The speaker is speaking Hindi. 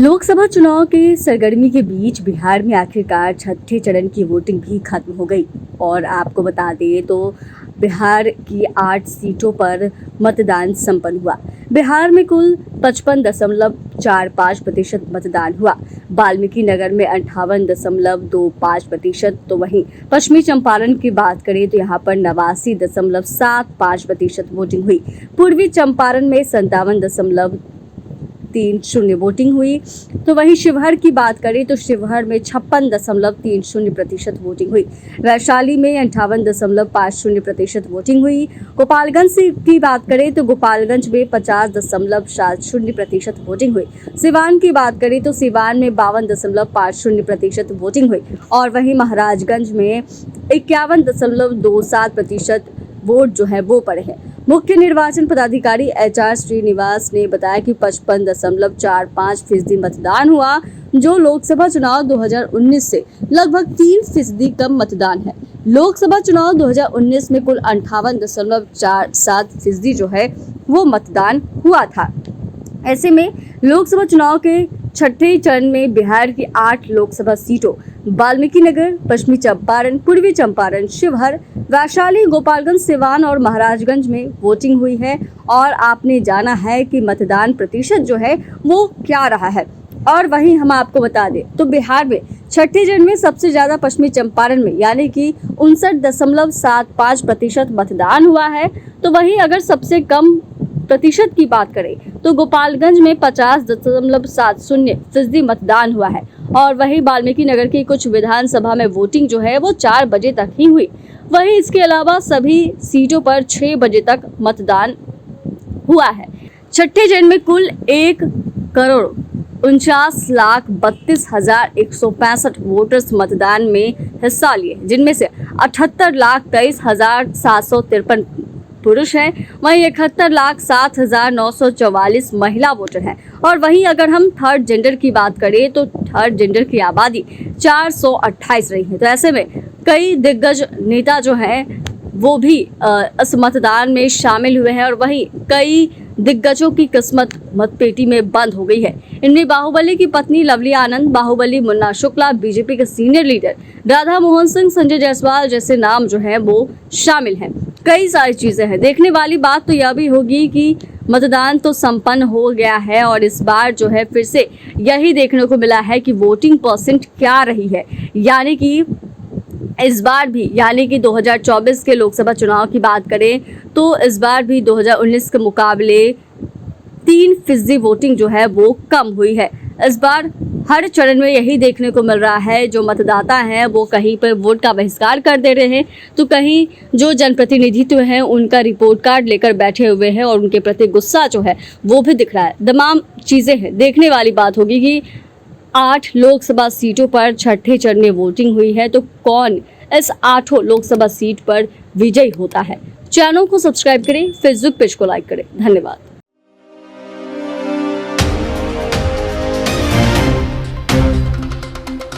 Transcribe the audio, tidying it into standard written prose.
लोकसभा चुनाव के सरगर्मी के बीच बिहार में आखिरकार छठे चरण की वोटिंग भी खत्म हो गई और आपको बता दें तो बिहार की 8 सीटों पर मतदान संपन्न हुआ। बिहार में कुल 55.45% मतदान हुआ। वाल्मीकि नगर में 58.25%, तो वहीं पश्चिमी चंपारण की बात करें तो यहाँ पर 89.75% वोटिंग हुई। पूर्वी चंपारण में 57.30 वोटिंग हुई। तो वहीं शिवहर की बात करें तो शिवहर में 56.30% वोटिंग हुई। वैशाली में 58.50% वोटिंग हुई। गोपालगंज की बात करें तो गोपालगंज में 50.70% वोटिंग हुई। सिवान की बात करें तो सिवान में 52.50% वोटिंग हुई और वहीं महाराजगंज में 51.27% वोट जो है वो पड़े हैं। मुख्य निर्वाचन पदाधिकारी HR श्रीनिवास ने बताया कि 55.45% मतदान हुआ, जो लोकसभा चुनाव 2019 से लगभग 3% कम मतदान है। लोकसभा चुनाव 2019 में कुल 58.47% जो है वो मतदान हुआ था। ऐसे में लोकसभा चुनाव के छठे चरण में बिहार की 8 लोकसभा सीटों वाल्मीकि नगर, पश्चिमी चंपारण, पूर्वी चंपारण, शिवहर, वैशाली, गोपालगंज, सिवान और महाराजगंज में वोटिंग हुई है और आपने जाना है कि मतदान प्रतिशत जो है वो क्या रहा है। और वहीं हम आपको बता दें तो बिहार में छठे चरण में सबसे ज्यादा पश्चिमी चंपारण में यानी कि 59.75% मतदान हुआ है। तो वहीं अगर सबसे कम प्रतिशत की बात करें तो गोपालगंज में 50.70% मतदान हुआ है और वहीं वाल्मीकि नगर की कुछ विधानसभा में वोटिंग जो है वो 4 बजे तक ही हुई। वहीं इसके अलावा सभी सीटों पर 6 बजे तक मतदान हुआ है। छठे चरण में कुल 1,49,32,165 वोटर्स मतदान में हिस्सा लिए, जिनमें से 78,23,753 पुरुष हैं, वहीं 71,07,944 महिला वोटर हैं। और वहीं अगर हम थर्ड जेंडर की बात करें तो थर्ड जेंडर की आबादी 428 रही है। तो ऐसे में कई दिग्गज नेता जो हैं वो भी इस मतदान में शामिल हुए हैं और वहीं कई दिग्गजों की किस्मत मतपेटी में बंद हो गई है। इनमें बाहुबली की पत्नी लवली आनंद, बाहुबली मुन्ना शुक्ला, बीजेपी के सीनियर लीडर राधा मोहन सिंह, संजय जायसवाल जैसे नाम जो है वो शामिल हैं। कई सारी चीजें हैं। देखने वाली बात तो यह भी होगी कि मतदान तो संपन्न हो गया है और इस बार जो है फिर से यही देखने को मिला है कि वोटिंग परसेंट क्या रही है, यानी कि इस बार भी यानी कि 2024 के लोकसभा चुनाव की बात करें तो इस बार भी 2019 के मुकाबले 3% वोटिंग जो है वो कम हुई है। इस बार हर चरण में यही देखने को मिल रहा है, जो मतदाता हैं वो कहीं पर वोट का बहिष्कार कर दे रहे हैं तो कहीं जो जनप्रतिनिधित्व हैं उनका रिपोर्ट कार्ड लेकर बैठे हुए हैं और उनके प्रति गुस्सा जो है वो भी दिख रहा है। तमाम चीज़ें हैं। देखने वाली बात होगी कि 8 लोकसभा सीटों पर छठे चरण में वोटिंग हुई है तो कौन इस 8 लोकसभा सीट पर विजयी होता है। चैनल को सब्सक्राइब करें, फेसबुक पेज को लाइक करें। धन्यवाद।